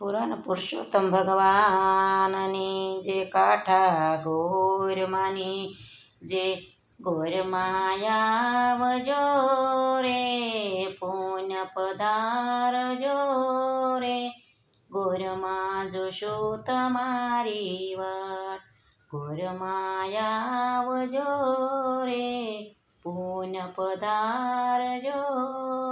પુરાણ પુરુષોત્તમ ભગવાનની જે કાઠા ગોરમાની જે ગોરમાયા આવજો રે પુણ્ય પધારજો રે ગોરમાં જોશો તમારી વાત ગોરમાયા આવજો રે પુણ્ય પધારજો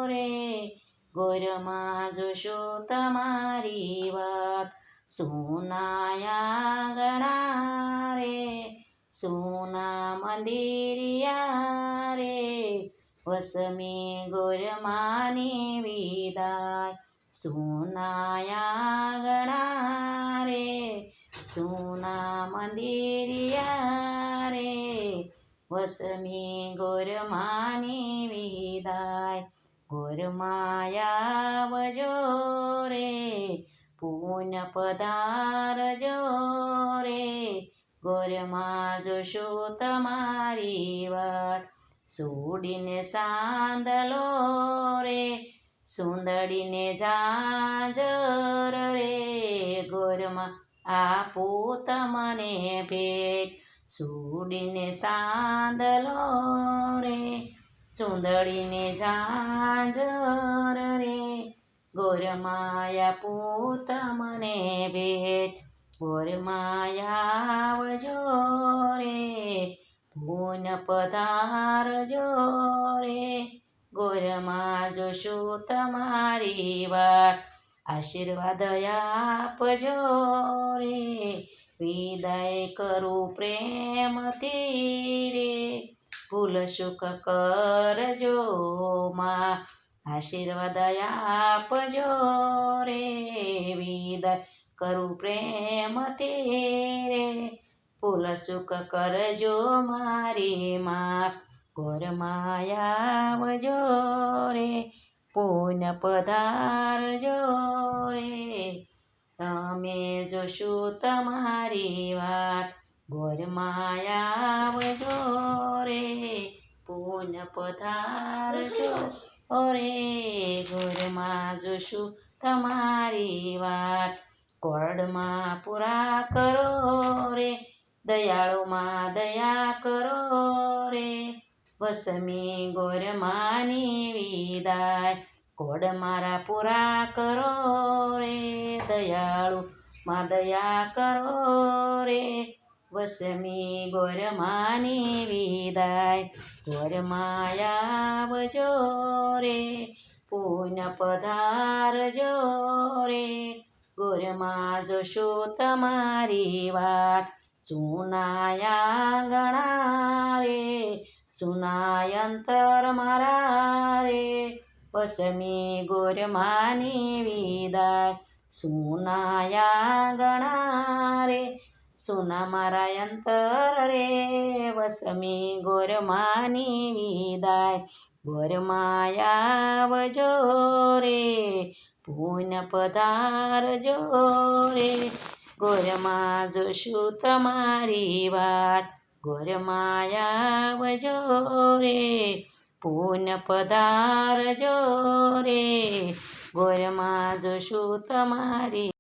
રે ગોરમાં જોશો તમારી વાત સોનાયા ગણા રે સોના મંદિરિયા રે વસમી ગોરમાની વિદાય સોનાયા ગણા રે સોના મંદિરિયા રે વસમી ગોરમાની વિદાય ગોરમાયા આવજો રે પુણ્ય પધારજો રે ગોરમાં જોશો તમારી વાટ સોડીને સાંદલો રે સુંદડીને ઝાંઝર રે ગોરમાં આપો તમને ભેટ સોડીને સાંદલો રે સુંદડીને ઝાંઝર રે ગોરમાયા પૂત મને ભેટ ગોરમાયા આવજો રે પુણ્ય પધારજો રે ગોરમાં જોશો તમારી વાત આશીર્વાદ આપજો રે વિદાય કરું પ્રેમથી રે ભૂલ સુખ કરજો માં આશીર્વાદ આપજો રે વિદાય કરું પ્રેમથી રે ભૂલ સુખ કરજો મારી માં ગોરમાયા આવજો રે પુણ્ય પધારજો રે તમે જોશું તમારી વાત ગોરમાયા આવજો રે પુણ્ય પધારજો રે ગોરમાં જોશું તમારી વાત કોરડમાં પૂરા કરો રે દયાળુમાં દયા કરો રે વસમી ગોરમાની વિદાય કોડ મારા પૂરા કરો રે દયાળુમાં દયા કરો રે વસમી ગોરમાની વિદાય ગોરમાયા આવજો રે પુણ્ય પધારજો રે ગોરમાં જોશો તમારી વાત સુનાયા ગણા રે સુનાય અંતર મારા રે વસમી ગોરમાની વિદાય સુનાયા ગણા રે સુના મારા અંતર રે વસમી ગોરમાની વિદાય ગોરમાયા આવજો રે પુણ્ય પધારજો રે ગોરમાં જોશું તમારી વાત ગોરમાયા આવજો રે પુણ્ય પધારજો રે ગોરમાં જોશું તમારી